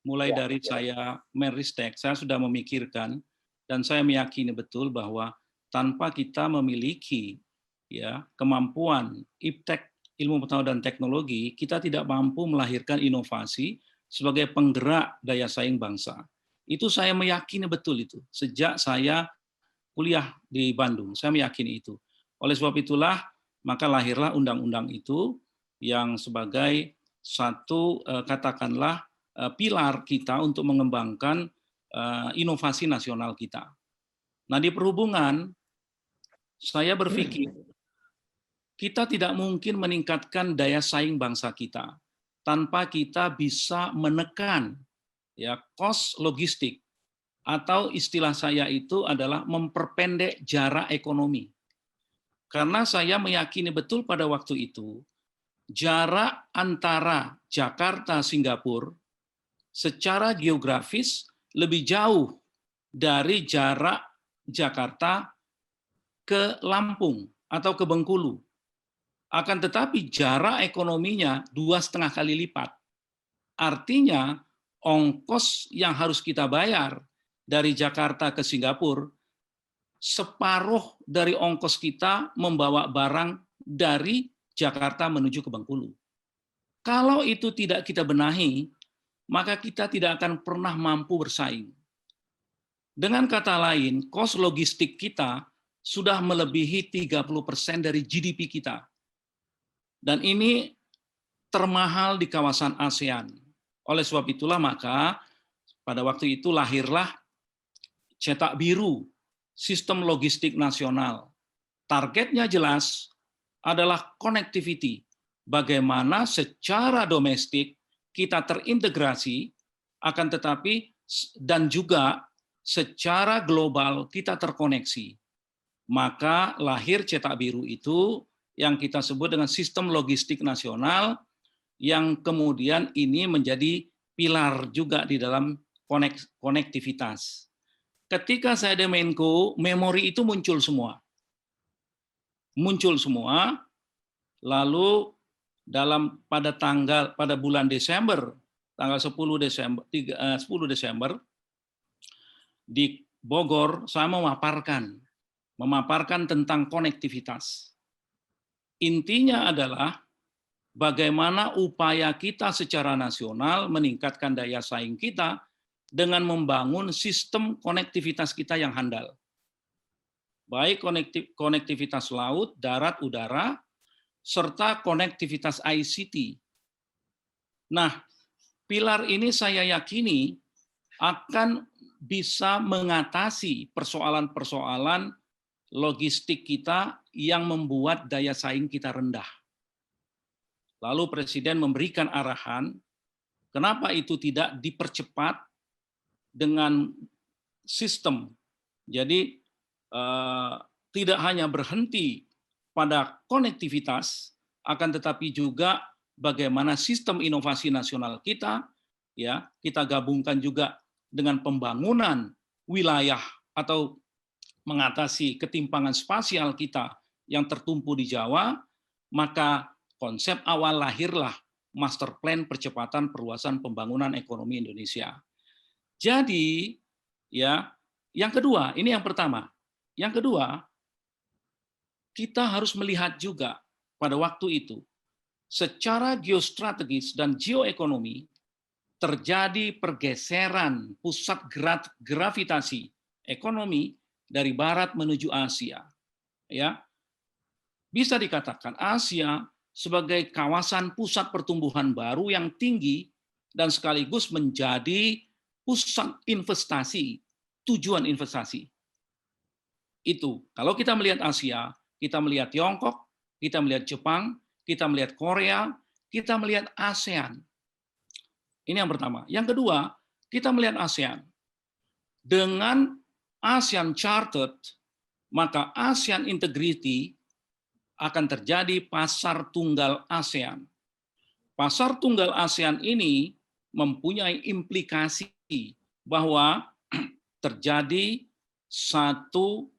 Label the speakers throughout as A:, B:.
A: mulai
B: Ya,
A: dari saya Menristek, saya sudah memikirkan dan saya meyakini betul bahwa tanpa kita memiliki ya kemampuan iptek, ilmu pengetahuan dan teknologi, kita tidak mampu melahirkan inovasi sebagai penggerak daya saing bangsa. Itu saya meyakini betul itu sejak saya kuliah di Bandung. Saya meyakini itu. Oleh sebab itulah maka lahirlah undang-undang itu yang sebagai satu katakanlah pilar kita untuk mengembangkan inovasi nasional kita. Nah, di perhubungan saya berpikir kita tidak mungkin meningkatkan daya saing bangsa kita tanpa kita bisa menekan ya kos logistik, atau istilah saya itu adalah memperpendek jarak ekonomi. Karena saya meyakini betul pada waktu itu jarak antara Jakarta Singapura secara geografis lebih jauh dari jarak Jakarta ke Lampung atau ke Bengkulu. Akan tetapi jarak ekonominya 2,5 kali lipat. Artinya ongkos yang harus kita bayar dari Jakarta ke Singapura separuh dari ongkos kita membawa barang dari Jakarta menuju ke Bengkulu. Kalau itu tidak kita benahi, maka kita tidak akan pernah mampu bersaing. Dengan kata lain, kos logistik kita sudah melebihi 30% dari GDP kita. Dan ini termahal di kawasan ASEAN. Oleh sebab itulah maka pada waktu itu lahirlah cetak biru, sistem logistik nasional. Targetnya jelas adalah connectivity. Bagaimana secara domestik kita terintegrasi, akan tetapi dan juga secara global kita terkoneksi. Maka lahir cetak biru itu yang kita sebut dengan sistem logistik nasional, yang kemudian ini menjadi pilar juga di dalam konektivitas. Ketika saya di Menko, memori itu muncul semua. Lalu pada bulan Desember, tanggal 10 Desember di Bogor, saya memaparkan tentang konektivitas. Intinya adalah bagaimana upaya kita secara nasional meningkatkan daya saing kita dengan membangun sistem konektivitas kita yang handal. Baik konektivitas laut, darat, udara, serta konektivitas ICT. Nah, pilar ini saya yakini akan bisa mengatasi persoalan-persoalan logistik kita yang membuat daya saing kita rendah. Lalu Presiden memberikan arahan, kenapa itu tidak dipercepat dengan sistem. Jadi tidak hanya berhenti pada konektivitas, akan tetapi juga bagaimana sistem inovasi nasional kita, ya kita gabungkan juga dengan pembangunan wilayah atau mengatasi ketimpangan spasial kita yang tertumpu di Jawa, maka konsep awal lahirlah Master Plan Percepatan Perluasan Pembangunan Ekonomi Indonesia. Jadi, ya, yang kedua, ini yang pertama. Yang kedua, kita harus melihat juga pada waktu itu, secara geostrategis dan geoekonomi, terjadi pergeseran pusat gravitasi ekonomi dari barat menuju Asia. Ya, bisa dikatakan Asia sebagai kawasan pusat pertumbuhan baru yang tinggi dan sekaligus menjadi pusat investasi, tujuan investasi. Itu kalau kita melihat Asia, kita melihat Tiongkok, kita melihat Jepang, kita melihat Korea, kita melihat ASEAN. Ini yang pertama. Yang kedua, kita melihat ASEAN. Dengan ASEAN Chartered, maka ASEAN Integrity akan terjadi pasar tunggal ASEAN. Pasar tunggal ASEAN ini mempunyai implikasi bahwa terjadi satu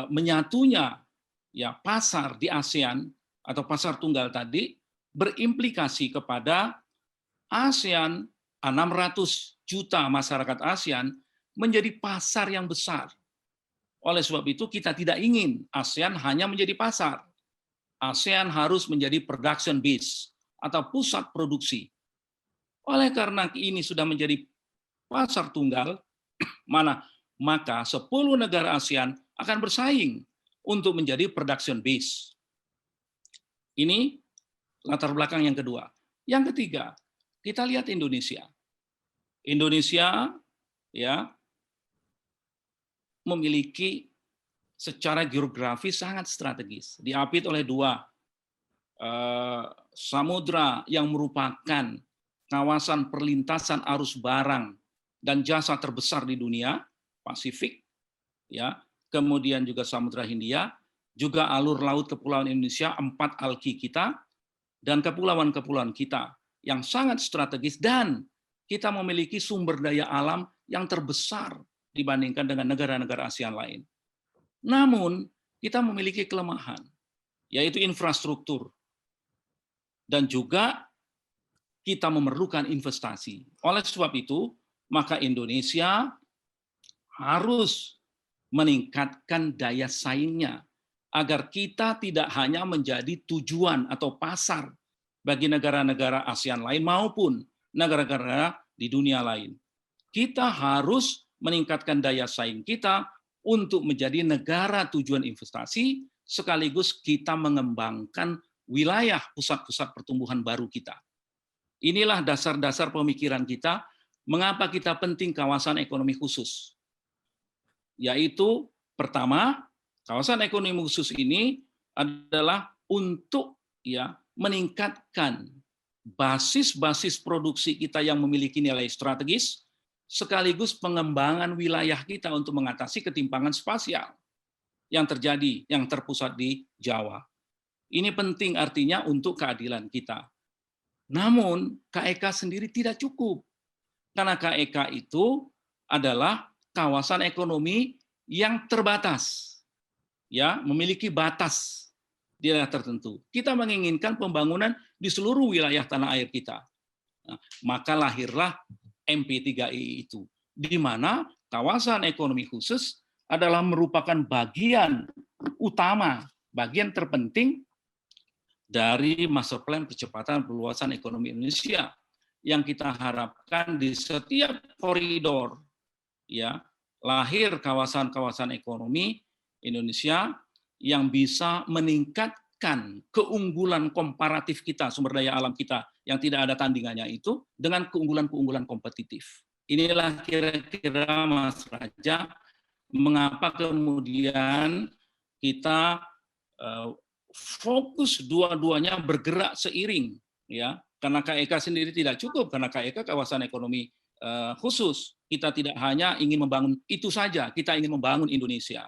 A: menyatunya ya pasar di ASEAN atau pasar tunggal tadi berimplikasi kepada ASEAN, 600 juta masyarakat ASEAN menjadi pasar yang besar. Oleh sebab itu kita tidak ingin ASEAN hanya menjadi pasar. ASEAN harus menjadi production base atau pusat produksi. Oleh karena ini sudah menjadi pasar tunggal, maka 10 negara ASEAN akan bersaing untuk menjadi production base. Ini latar belakang yang kedua. Yang ketiga, kita lihat Indonesia. Indonesia ya memiliki secara geografis sangat strategis, diapit oleh dua samudra yang merupakan kawasan perlintasan arus barang dan jasa terbesar di dunia, Pasifik, ya, kemudian juga Samudra Hindia, juga alur laut kepulauan Indonesia, 4 alki kita, dan kepulauan-kepulauan kita yang sangat strategis, dan kita memiliki sumber daya alam yang terbesar dibandingkan dengan negara-negara ASEAN lain. Namun, kita memiliki kelemahan, yaitu infrastruktur, dan juga kita memerlukan investasi. Oleh sebab itu, maka Indonesia harus meningkatkan daya saingnya agar kita tidak hanya menjadi tujuan atau pasar bagi negara-negara ASEAN lain maupun negara-negara di dunia lain. Kita harus meningkatkan daya saing kita untuk menjadi negara tujuan investasi, sekaligus kita mengembangkan wilayah pusat-pusat pertumbuhan baru kita. Inilah dasar-dasar pemikiran kita, mengapa kita penting kawasan ekonomi khusus. Yaitu pertama, kawasan ekonomi khusus ini adalah untuk meningkatkan basis-basis produksi kita yang memiliki nilai strategis, sekaligus pengembangan wilayah kita untuk mengatasi ketimpangan spasial yang terjadi, yang terpusat di Jawa. Ini penting artinya untuk keadilan kita. Namun KEK sendiri tidak cukup, karena KEK itu adalah kawasan ekonomi yang terbatas, ya, memiliki batas di daerah tertentu. Kita menginginkan pembangunan di seluruh wilayah tanah air kita. Nah, maka lahirlah MP3I itu, di mana kawasan ekonomi khusus adalah merupakan bagian utama, bagian terpenting dari Master Plan Percepatan Perluasan Ekonomi Indonesia yang kita harapkan di setiap koridor, ya, lahir kawasan-kawasan ekonomi Indonesia yang bisa meningkatkan keunggulan komparatif kita, sumber daya alam kita yang tidak ada tandingannya itu, dengan keunggulan-keunggulan kompetitif. Inilah kira-kira, Mas Raja, mengapa kemudian kita fokus dua-duanya bergerak seiring, ya, karena KEK sendiri tidak cukup, karena KEK kawasan ekonomi khusus. Kita tidak hanya ingin membangun itu saja, kita ingin membangun Indonesia.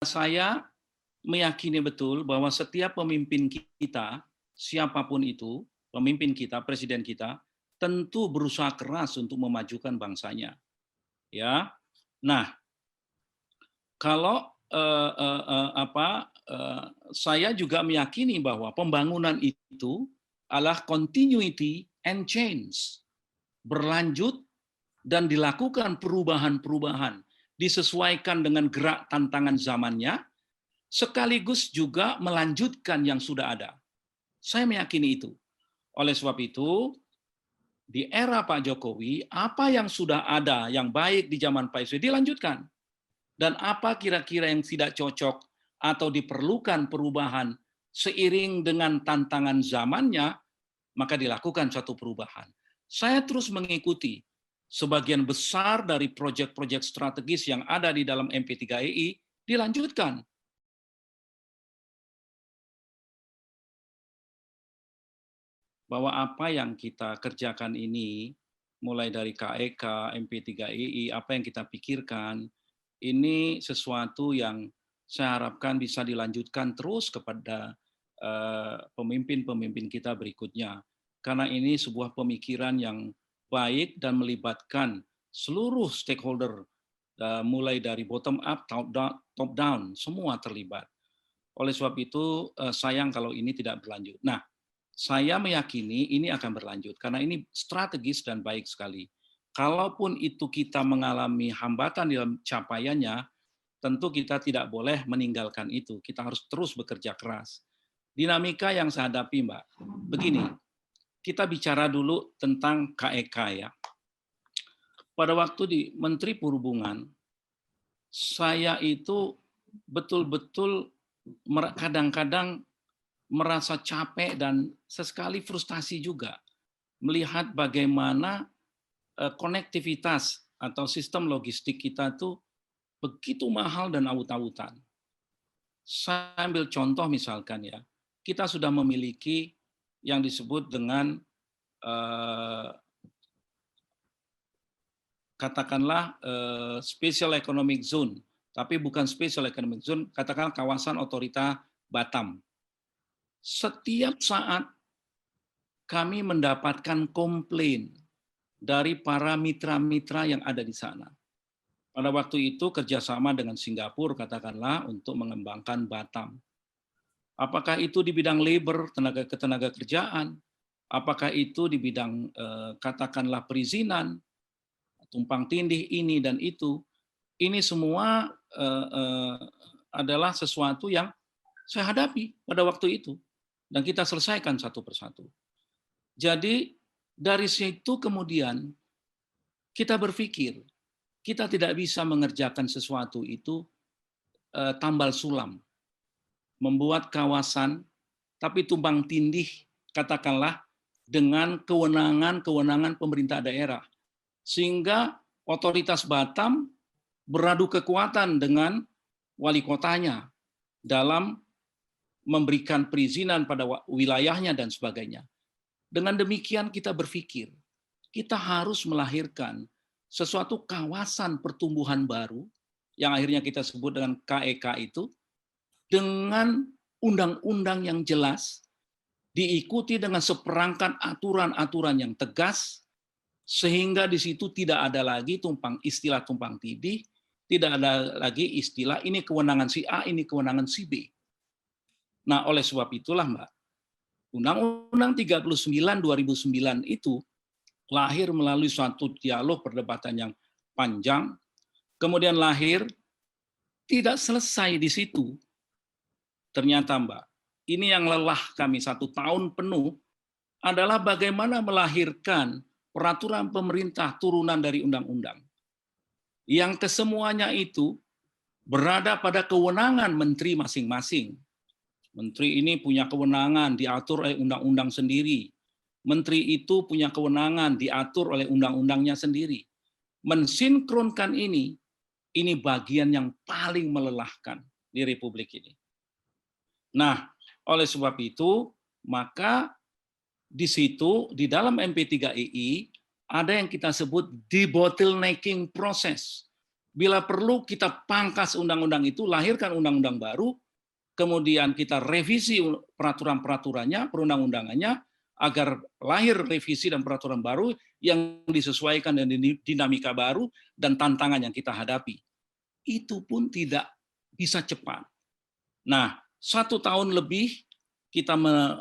A: Saya meyakini betul bahwa setiap pemimpin kita, siapapun itu, pemimpin kita, presiden kita, tentu berusaha keras untuk memajukan bangsanya. Ya, nah, kalau saya juga meyakini bahwa pembangunan itu adalah continuity and change, berlanjut dan dilakukan perubahan-perubahan, disesuaikan dengan gerak tantangan zamannya, sekaligus juga melanjutkan yang sudah ada. Saya meyakini itu. Oleh sebab itu, di era Pak Jokowi, apa yang sudah ada yang baik di zaman Pak SBY dilanjutkan. Dan apa kira-kira yang tidak cocok atau diperlukan perubahan seiring dengan tantangan zamannya, maka dilakukan suatu perubahan. Saya terus mengikuti sebagian besar dari proyek-proyek strategis yang ada di dalam MP3I dilanjutkan. Bahwa apa yang kita kerjakan ini, mulai dari KEK, MP3I, apa yang kita pikirkan, ini sesuatu yang saya harapkan bisa dilanjutkan terus kepada pemimpin-pemimpin kita berikutnya. Karena ini sebuah pemikiran yang baik dan melibatkan seluruh stakeholder, mulai dari bottom up, top down, semua terlibat. Oleh sebab itu sayang kalau ini tidak berlanjut. Nah, saya meyakini ini akan berlanjut karena ini strategis dan baik sekali. Kalaupun itu kita mengalami hambatan dalam capaiannya, tentu kita tidak boleh meninggalkan itu. Kita harus terus bekerja keras. Dinamika yang saya hadapi, Mbak, begini, kita bicara dulu tentang KEK ya. Pada waktu di Menteri Perhubungan, saya itu betul-betul kadang-kadang merasa capek dan sesekali frustasi juga melihat bagaimana konektivitas atau sistem logistik kita tuh begitu mahal dan awut-awutan. Saya ambil contoh misalkan ya, kita sudah memiliki yang disebut dengan katakanlah special economic zone, tapi bukan special economic zone, katakanlah kawasan otorita Batam. Setiap saat kami mendapatkan komplain dari para mitra-mitra yang ada di sana. Pada waktu itu kerjasama dengan Singapura, katakanlah, untuk mengembangkan Batam. Apakah itu di bidang labor, tenaga kerjaan, apakah itu di bidang katakanlah perizinan, tumpang tindih ini dan itu, ini semua adalah sesuatu yang saya hadapi pada waktu itu. Dan kita selesaikan satu persatu. Jadi dari situ kemudian kita berpikir, kita tidak bisa mengerjakan sesuatu itu tambal sulam. Membuat kawasan, tapi tumpang tindih, katakanlah, dengan kewenangan pemerintah daerah. Sehingga otoritas Batam beradu kekuatan dengan wali kotanya dalam memberikan perizinan pada wilayahnya dan sebagainya. Dengan demikian kita berpikir, kita harus melahirkan sesuatu kawasan pertumbuhan baru, yang akhirnya kita sebut dengan KEK itu, dengan undang-undang yang jelas, diikuti dengan seperangkat aturan-aturan yang tegas, sehingga di situ tidak ada lagi istilah tumpang tindih, tidak ada lagi istilah ini kewenangan si A, ini kewenangan si B. Nah, oleh sebab itulah, Mbak, Undang-Undang 39 2009 itu lahir melalui suatu dialog perdebatan yang panjang, kemudian lahir, tidak selesai di situ. Ternyata, Mbak, ini yang lelah kami 1 tahun penuh adalah bagaimana melahirkan peraturan pemerintah turunan dari undang-undang. Yang kesemuanya itu berada pada kewenangan menteri masing-masing. Menteri ini punya kewenangan diatur oleh undang-undang sendiri. Menteri itu punya kewenangan diatur oleh undang-undangnya sendiri. Mensinkronkan ini bagian yang paling melelahkan di Republik ini. Nah, oleh sebab itu, maka di situ, di dalam MP3II, ada yang kita sebut debottlenecking proses. Bila perlu kita pangkas undang-undang itu, lahirkan undang-undang baru, kemudian kita revisi peraturan-peraturannya, perundang-undangannya, agar lahir revisi dan peraturan baru yang disesuaikan dengan dinamika baru dan tantangan yang kita hadapi. Itu pun tidak bisa cepat. Nah, 1 tahun lebih kita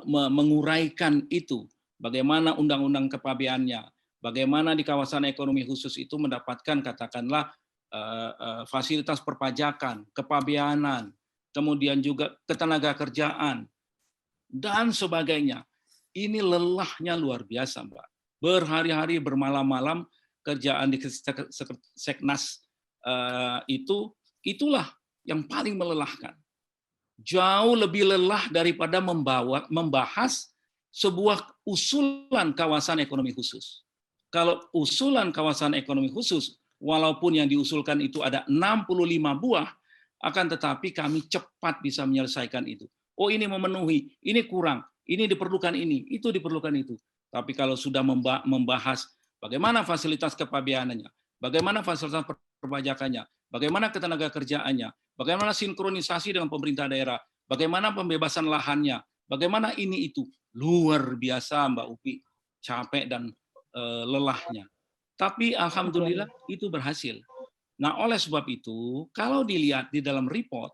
A: menguraikan itu. Bagaimana undang-undang kepabeannya, bagaimana di kawasan ekonomi khusus itu mendapatkan katakanlah fasilitas perpajakan, kepabeanan, kemudian juga ketenaga kerjaan, dan sebagainya. Ini lelahnya luar biasa, Mbak. Berhari-hari, bermalam-malam, kerjaan di Seknas itulah yang paling melelahkan. Jauh lebih lelah daripada membahas sebuah usulan kawasan ekonomi khusus. Kalau usulan kawasan ekonomi khusus, walaupun yang diusulkan itu ada 65 buah, akan tetapi kami cepat bisa menyelesaikan itu. Oh, ini memenuhi, ini kurang, ini diperlukan ini, itu diperlukan itu. Tapi kalau sudah membahas bagaimana fasilitas kepabeanannya, bagaimana fasilitas perpajakannya, bagaimana ketenaga kerjaannya, bagaimana sinkronisasi dengan pemerintah daerah, bagaimana pembebasan lahannya, bagaimana ini itu, luar biasa Mbak Upi, capek dan lelahnya. Tapi alhamdulillah itu berhasil. Nah, oleh sebab itu, kalau dilihat di dalam report,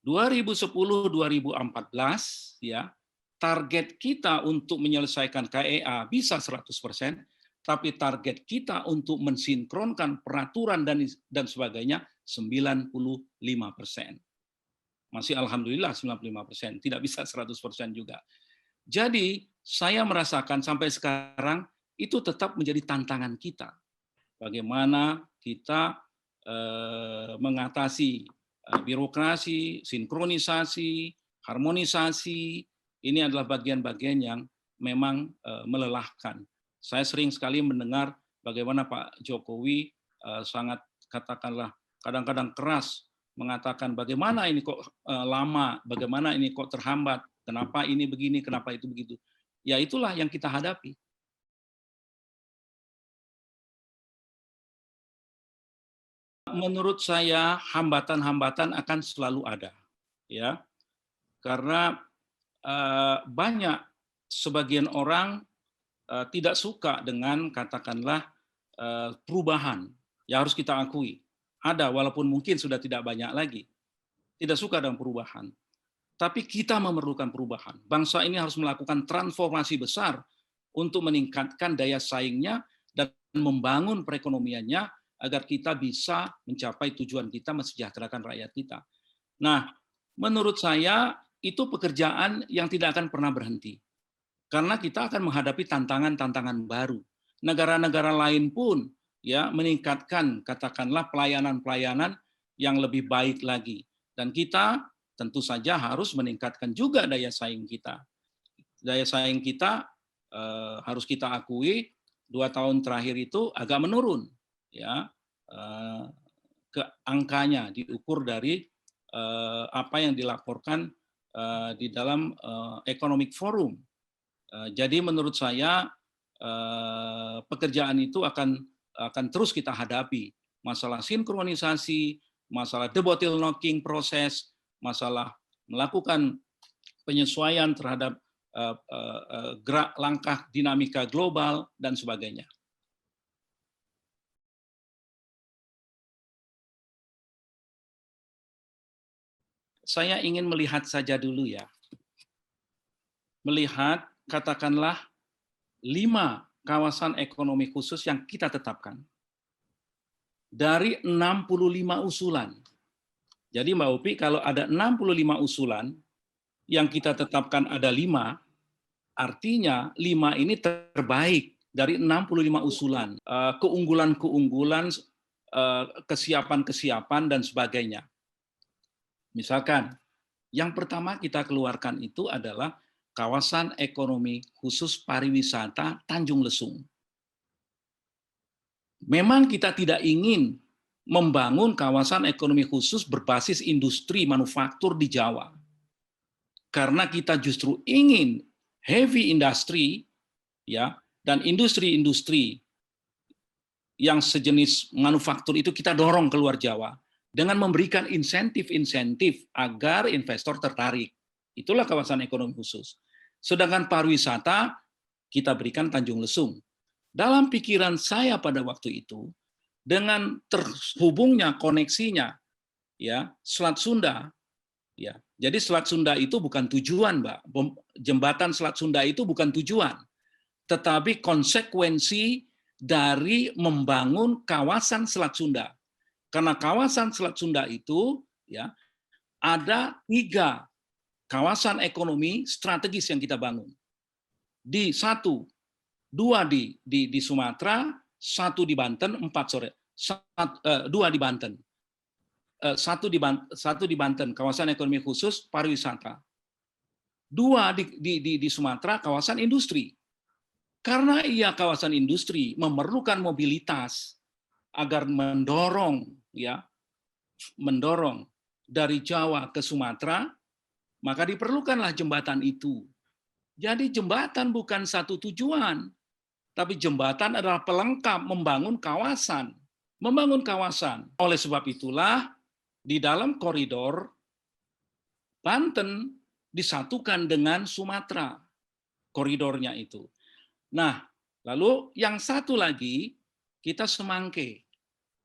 A: 2010-2014 ya, target kita untuk menyelesaikan KEA bisa 100%, tapi target kita untuk mensinkronkan peraturan dan sebagainya 95%. Masih alhamdulillah 95%, tidak bisa 100% juga. Jadi saya merasakan sampai sekarang itu tetap menjadi tantangan kita. Bagaimana kita mengatasi birokrasi, sinkronisasi, harmonisasi, ini adalah bagian-bagian yang memang melelahkan. Saya sering sekali mendengar bagaimana Pak Jokowi sangat katakanlah kadang-kadang keras mengatakan bagaimana ini kok lama, bagaimana ini kok terhambat, kenapa ini begini, kenapa itu begitu. Ya itulah yang kita hadapi. Menurut saya hambatan-hambatan akan selalu ada, ya, karena banyak sebagian orang tidak suka dengan katakanlah perubahan. Ya harus kita akui, ada walaupun mungkin sudah tidak banyak lagi. Tidak suka dengan perubahan. Tapi kita memerlukan perubahan. Bangsa ini harus melakukan transformasi besar untuk meningkatkan daya saingnya dan membangun perekonomiannya agar kita bisa mencapai tujuan kita mensejahterakan rakyat kita. Nah, menurut saya itu pekerjaan yang tidak akan pernah berhenti. Karena kita akan menghadapi tantangan-tantangan baru. Negara-negara lain pun ya meningkatkan katakanlah pelayanan-pelayanan yang lebih baik lagi. Dan kita tentu saja harus meningkatkan juga daya saing kita. Daya saing kita harus kita akui 2 tahun terakhir itu agak menurun, ya ke angkanya diukur dari apa yang dilaporkan di dalam Economic Forum. Jadi menurut saya pekerjaan itu akan terus kita hadapi. Masalah sinkronisasi, masalah debottlenecking proses, masalah melakukan penyesuaian terhadap gerak langkah dinamika global dan sebagainya. Saya ingin melihat saja dulu ya. Melihat katakanlah 5 kawasan ekonomi khusus yang kita tetapkan. Dari 65 usulan. Jadi Mbak Upi, kalau ada 65 usulan, yang kita tetapkan ada 5, artinya 5 ini terbaik dari 65 usulan. Keunggulan-keunggulan, kesiapan-kesiapan, dan sebagainya. Misalkan, yang pertama kita keluarkan itu adalah kawasan ekonomi khusus pariwisata Tanjung Lesung. Memang kita tidak ingin membangun kawasan ekonomi khusus berbasis industri manufaktur di Jawa. Karena kita justru ingin heavy industry ya dan industri-industri yang sejenis manufaktur itu kita dorong keluar Jawa dengan memberikan insentif-insentif agar investor tertarik. Itulah kawasan ekonomi khusus. Sedangkan pariwisata kita berikan Tanjung Lesung. Dalam pikiran saya pada waktu itu, dengan terhubungnya koneksinya, ya Selat Sunda, ya. Jadi Selat Sunda itu bukan tujuan, Mbak. Jembatan Selat Sunda itu bukan tujuan, tetapi konsekuensi dari membangun kawasan Selat Sunda. Karena kawasan Selat Sunda itu, ya, ada 3 kawasan ekonomi strategis yang kita bangun. Di 2 di Sumatera, 1 di Banten, 2 di Banten. 1 di Banten, kawasan ekonomi khusus pariwisata. 2 di Sumatera, kawasan industri. Karena kawasan industri memerlukan mobilitas agar mendorong dari Jawa ke Sumatera, maka diperlukanlah jembatan itu. Jadi jembatan bukan satu tujuan, tapi jembatan adalah pelengkap membangun kawasan. Membangun kawasan. Oleh sebab itulah, di dalam koridor, Banten disatukan dengan Sumatera, koridornya itu. Nah, lalu yang satu lagi, kita Semangke.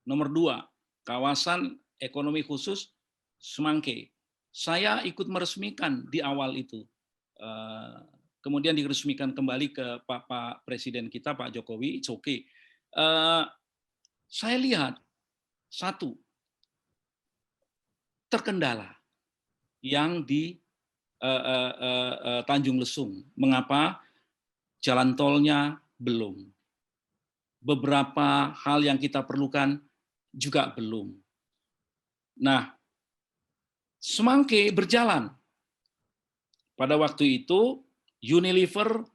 A: Nomor 2, kawasan ekonomi khusus Semangke. Saya ikut meresmikan di awal itu. Kemudian diresmikan kembali ke Pak Presiden kita, Pak Jokowi, it's okay. Saya lihat, satu, terkendala yang di Tanjung Lesung. Mengapa? Jalan tolnya belum. Beberapa hal yang kita perlukan juga belum. Nah, Semangke berjalan. Pada waktu itu, Unilever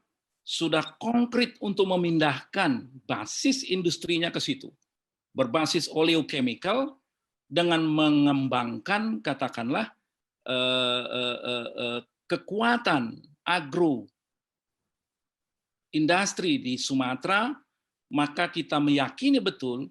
A: sudah konkret untuk memindahkan basis industrinya ke situ. Berbasis oleochemical dengan mengembangkan, katakanlah, kekuatan agro industri di Sumatera, maka kita meyakini betul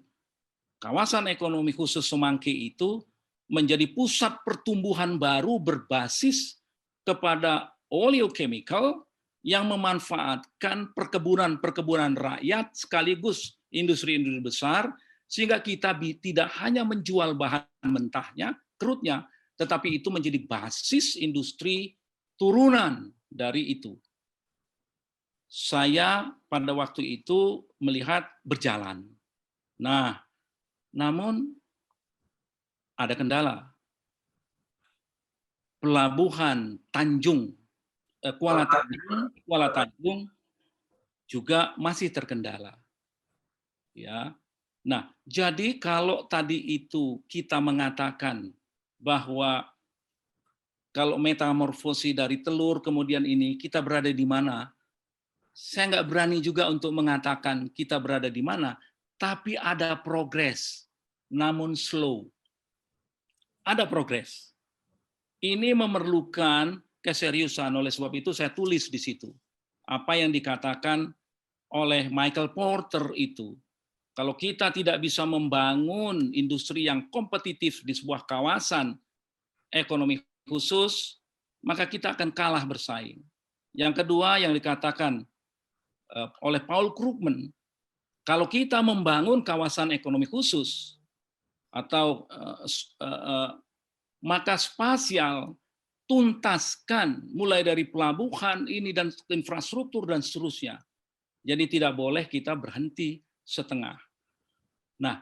A: kawasan ekonomi khusus Semangke itu menjadi pusat pertumbuhan baru berbasis kepada oleochemical yang memanfaatkan perkebunan-perkebunan rakyat sekaligus industri-industri besar, sehingga kita tidak hanya menjual bahan mentahnya, krudnya, tetapi itu menjadi basis industri turunan dari itu. Saya pada waktu itu melihat berjalan. Nah, namun ada kendala. Pelabuhan Tanjung, Kuala Tanjung juga masih terkendala. Ya. Nah, jadi kalau tadi itu kita mengatakan bahwa kalau metamorfosi dari telur kemudian ini kita berada di mana, saya nggak berani juga untuk mengatakan kita berada di mana, tapi ada progres, namun slow. Ada progres. Ini memerlukan keseriusan, oleh sebab itu saya tulis di situ. Apa yang dikatakan oleh Michael Porter itu, kalau kita tidak bisa membangun industri yang kompetitif di sebuah kawasan ekonomi khusus, maka kita akan kalah bersaing. Yang kedua yang dikatakan oleh Paul Krugman, kalau kita membangun kawasan ekonomi khusus atau maka spasial tuntaskan mulai dari pelabuhan ini dan infrastruktur dan seterusnya. Jadi tidak boleh kita berhenti setengah. Nah,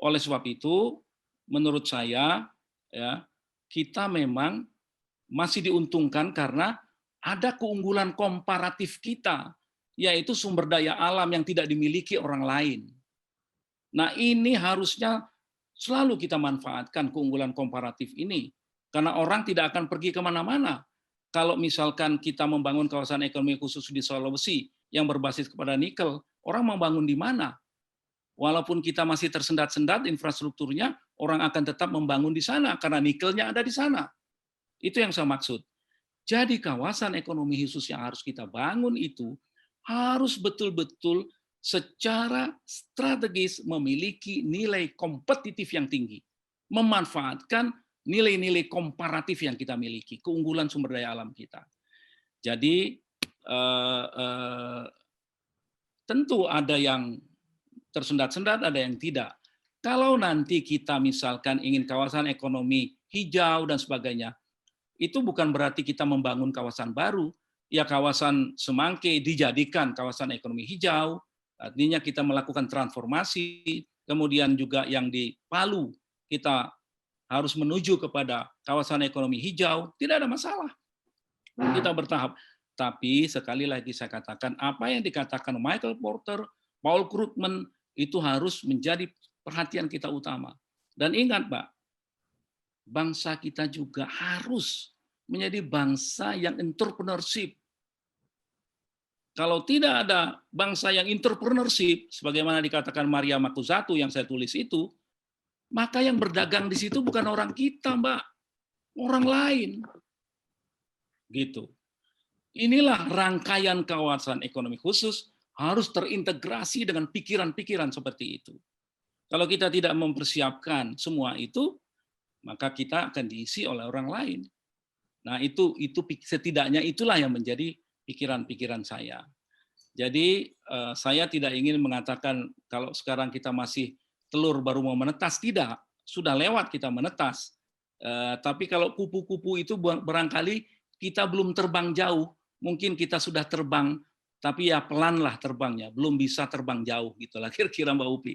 A: oleh sebab itu menurut saya ya, kita memang masih diuntungkan karena ada keunggulan komparatif kita, yaitu sumber daya alam yang tidak dimiliki orang lain. Nah, ini harusnya selalu kita manfaatkan keunggulan komparatif ini, karena orang tidak akan pergi kemana-mana. Kalau misalkan kita membangun kawasan ekonomi khusus di Sulawesi yang berbasis kepada nikel, orang mau bangun di mana? Walaupun kita masih tersendat-sendat infrastrukturnya, orang akan tetap membangun di sana, karena nikelnya ada di sana. Itu yang saya maksud. Jadi kawasan ekonomi khusus yang harus kita bangun itu harus betul-betul secara strategis memiliki nilai kompetitif yang tinggi, memanfaatkan nilai-nilai komparatif yang kita miliki, keunggulan sumber daya alam kita. Jadi tentu ada yang tersendat-sendat, ada yang tidak. Kalau nanti kita misalkan ingin kawasan ekonomi hijau dan sebagainya, itu bukan berarti kita membangun kawasan baru. Ya, kawasan Semangke dijadikan kawasan ekonomi hijau, artinya kita melakukan transformasi, kemudian juga yang di Palu kita harus menuju kepada kawasan ekonomi hijau, tidak ada masalah. Kita bertahap. Tapi sekali lagi saya katakan, apa yang dikatakan Michael Porter, Paul Krugman, itu harus menjadi perhatian kita utama. Dan ingat, Pak, bangsa kita juga harus menjadi bangsa yang entrepreneurship. Kalau tidak ada bangsa yang entrepreneurship, sebagaimana dikatakan Maria Makuzatu yang saya tulis itu, maka yang berdagang di situ bukan orang kita, Mbak, orang lain. Gitu. Inilah rangkaian kawasan ekonomi khusus harus terintegrasi dengan pikiran-pikiran seperti itu. Kalau kita tidak mempersiapkan semua itu, maka kita akan diisi oleh orang lain. Nah, itu setidaknya itulah yang menjadi pikiran-pikiran saya. Jadi saya tidak ingin mengatakan kalau sekarang kita masih telur baru mau menetas, tidak. Sudah lewat kita menetas. Tapi kalau kupu-kupu itu barangkali kita belum terbang jauh, mungkin kita sudah terbang, tapi ya pelan lah terbangnya, belum bisa terbang jauh gitulah kira-kira Mbak Upi.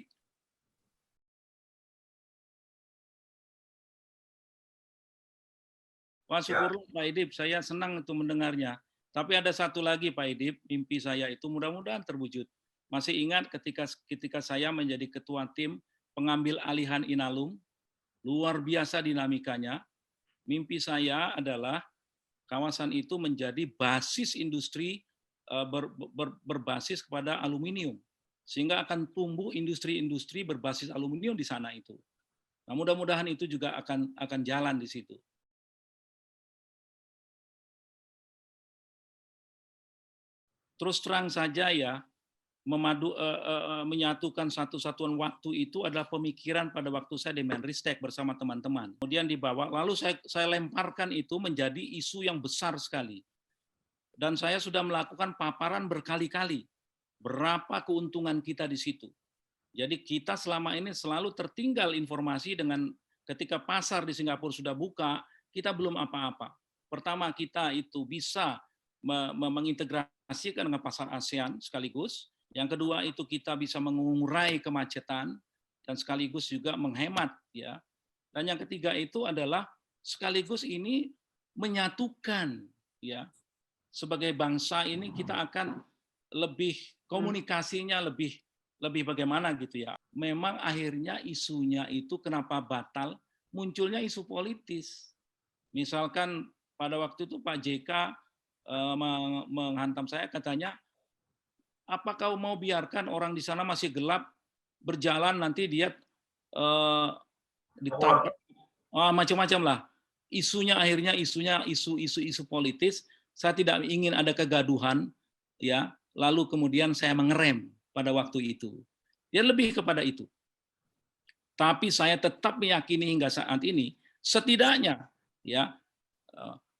A: Wah, syukurlah Pak Idip, saya senang itu mendengarnya. Tapi ada satu lagi Pak Idip, mimpi saya itu mudah-mudahan terwujud. Masih ingat ketika saya menjadi ketua tim pengambil alihan Inalum, luar biasa dinamikanya. Mimpi saya adalah kawasan itu menjadi basis industri berbasis kepada aluminium, sehingga akan tumbuh industri-industri berbasis aluminium di sana itu. Nah, mudah-mudahan itu juga akan jalan di situ. Terus terang saja ya, menyatukan satu satuan waktu itu adalah pemikiran pada waktu saya di Menristek bersama teman-teman. Kemudian dibawa, lalu saya lemparkan itu menjadi isu yang besar sekali. Dan saya sudah melakukan paparan berkali-kali. Berapa keuntungan kita di situ. Jadi kita selama ini selalu tertinggal informasi dengan ketika pasar di Singapura sudah buka, kita belum apa-apa. Pertama, kita itu bisa mengintegrasikan dengan pasar ASEAN sekaligus. Yang kedua itu kita bisa mengurai kemacetan dan sekaligus juga menghemat ya. Dan yang ketiga itu adalah sekaligus ini menyatukan ya. Sebagai bangsa ini kita akan lebih komunikasinya lebih bagaimana gitu ya. Memang akhirnya isunya itu kenapa batal? Munculnya isu politis. Misalkan pada waktu itu Pak JK menghantam saya katanya, apa kau mau biarkan orang di sana masih gelap berjalan nanti dia ditangkap macam-macam lah. Isunya akhirnya isu politis. Saya tidak ingin ada kegaduhan ya. Lalu kemudian saya mengerem pada waktu itu. Ya lebih kepada itu. Tapi saya tetap meyakini hingga saat ini setidaknya ya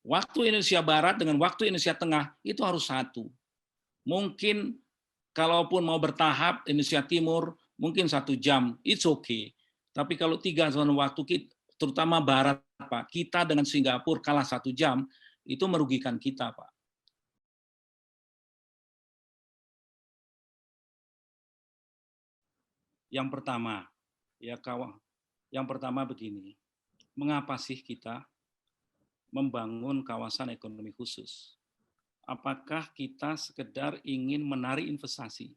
A: waktu Indonesia Barat dengan waktu Indonesia Tengah itu harus satu. Mungkin kalaupun mau bertahap Indonesia Timur mungkin 1 jam, it's okay. Tapi kalau 3 zona waktu terutama Barat Pak, kita dengan Singapura kalah 1 jam itu merugikan kita Pak. Yang pertama, ya kawan, yang pertama begini, mengapa sih kita membangun kawasan ekonomi khusus? Apakah kita sekedar ingin menarik investasi?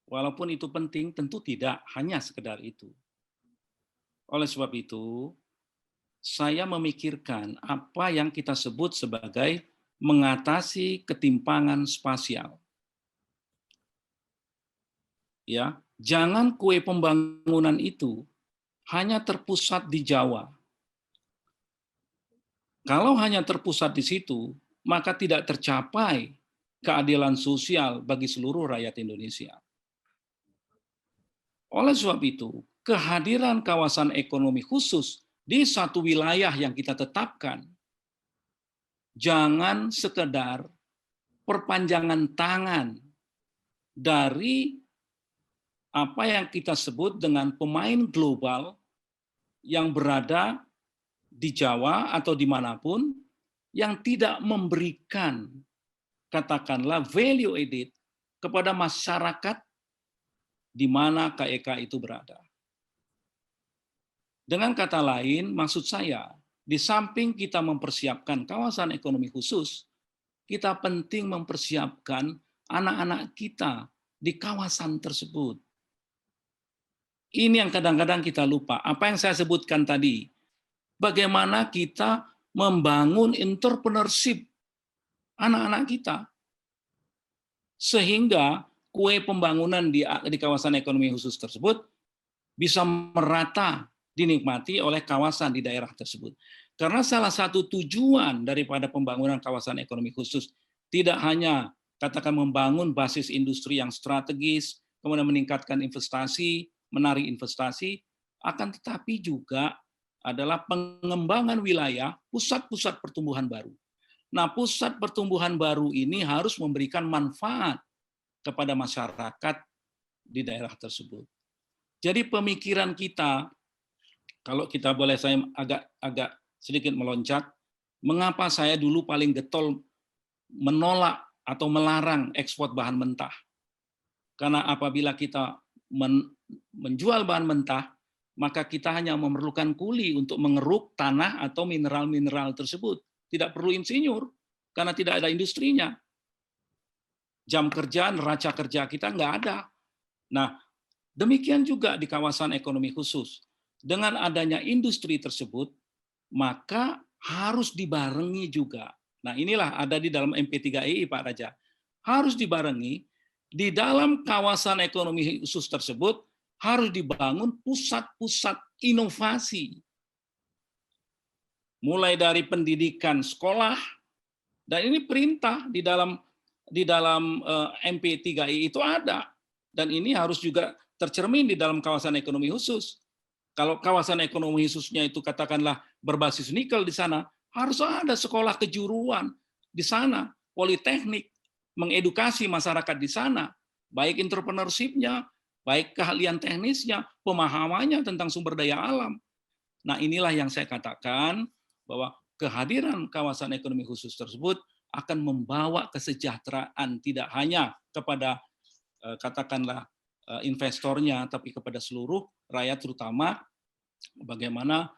A: Walaupun itu penting, tentu tidak hanya sekedar itu. Oleh sebab itu, saya memikirkan apa yang kita sebut sebagai mengatasi ketimpangan spasial. Ya, jangan kue pembangunan itu hanya terpusat di Jawa. Kalau hanya terpusat di situ, maka tidak tercapai keadilan sosial bagi seluruh rakyat Indonesia. Oleh sebab itu, kehadiran kawasan ekonomi khusus di satu wilayah yang kita tetapkan, jangan sekedar perpanjangan tangan dari apa yang kita sebut dengan pemain global yang berada di Jawa atau dimanapun yang tidak memberikan katakanlah value added kepada masyarakat di mana KEK itu berada. Dengan kata lain, maksud saya, di samping kita mempersiapkan kawasan ekonomi khusus, kita penting mempersiapkan anak-anak kita di kawasan tersebut. Ini yang kadang-kadang kita lupa. Apa yang saya sebutkan tadi, bagaimana kita membangun entrepreneurship anak-anak kita, sehingga kue pembangunan di kawasan ekonomi khusus tersebut bisa merata dinikmati oleh kawasan di daerah tersebut. Karena salah satu tujuan daripada pembangunan kawasan ekonomi khusus tidak hanya katakan membangun basis industri yang strategis, kemudian meningkatkan investasi, menarik investasi, akan tetapi juga adalah pengembangan wilayah pusat-pusat pertumbuhan baru. Nah, pusat pertumbuhan baru ini harus memberikan manfaat kepada masyarakat di daerah tersebut. Jadi pemikiran kita Kalau kita boleh saya agak sedikit meloncat, mengapa saya dulu paling getol menolak atau melarang ekspor bahan mentah? Karena apabila kita menjual bahan mentah, maka kita hanya memerlukan kuli untuk mengeruk tanah atau mineral-mineral tersebut. Tidak perlu insinyur, karena tidak ada industrinya. Jam kerja, neraca kerja kita nggak ada. Nah, demikian juga di kawasan ekonomi khusus. Dengan adanya industri tersebut, maka harus dibarengi juga. Nah, inilah ada di dalam MP3EI, Pak Raja. Harus dibarengi, di dalam kawasan ekonomi khusus tersebut, harus dibangun pusat-pusat inovasi. Mulai dari pendidikan sekolah, dan ini perintah di dalam MP3I itu ada. Dan ini harus juga tercermin di dalam kawasan ekonomi khusus. Kalau kawasan ekonomi khususnya itu katakanlah berbasis nikel di sana, harus ada sekolah kejuruan di sana, politeknik, mengedukasi masyarakat di sana, baik entrepreneurship-nya, baik keahlian teknisnya, pemahamannya tentang sumber daya alam. Nah, inilah yang saya katakan bahwa kehadiran kawasan ekonomi khusus tersebut akan membawa kesejahteraan tidak hanya kepada katakanlah investornya, tapi kepada seluruh rakyat, terutama bagaimana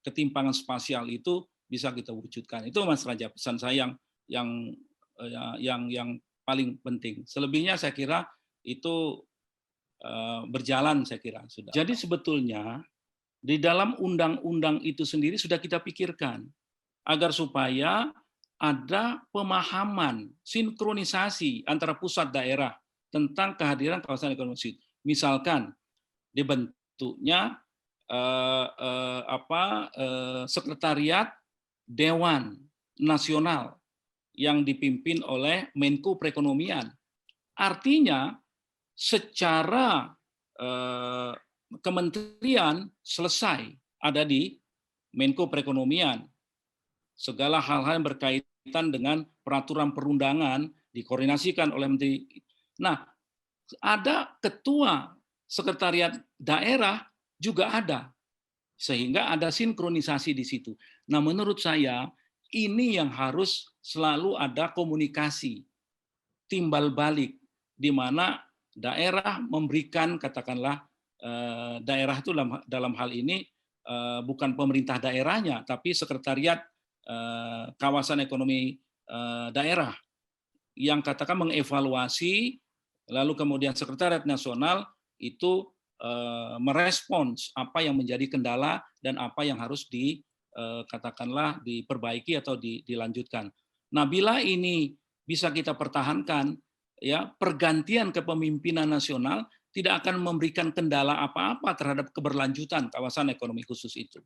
A: ketimpangan spasial itu bisa kita wujudkan. Itu Mas Raja pesan saya yang paling penting. Selebihnya saya kira itu berjalan, saya kira sudah. Jadi sebetulnya di dalam undang-undang itu sendiri sudah kita pikirkan agar supaya ada pemahaman, sinkronisasi antara pusat daerah tentang kehadiran kawasan ekonomi khusus. Misalkan dibentuknya sekretariat Dewan Nasional yang dipimpin oleh Menko Perekonomian. Artinya secara kementerian selesai ada di Menko Perekonomian. Segala hal-hal yang berkaitan dengan peraturan perundangan dikoordinasikan oleh Menteri. Nah, ada ketua sekretariat daerah juga ada. Sehingga ada sinkronisasi di situ. Nah, menurut saya ini yang harus selalu ada komunikasi timbal balik di mana daerah memberikan katakanlah daerah itu dalam hal ini bukan pemerintah daerahnya tapi sekretariat kawasan ekonomi daerah yang katakan mengevaluasi, lalu kemudian sekretariat nasional itu merespons apa yang menjadi kendala dan apa yang harus katakanlah diperbaiki atau dilanjutkan. Nah, bila ini bisa kita pertahankan, ya pergantian kepemimpinan nasional tidak akan memberikan kendala apa-apa terhadap keberlanjutan kawasan ekonomi khusus itu.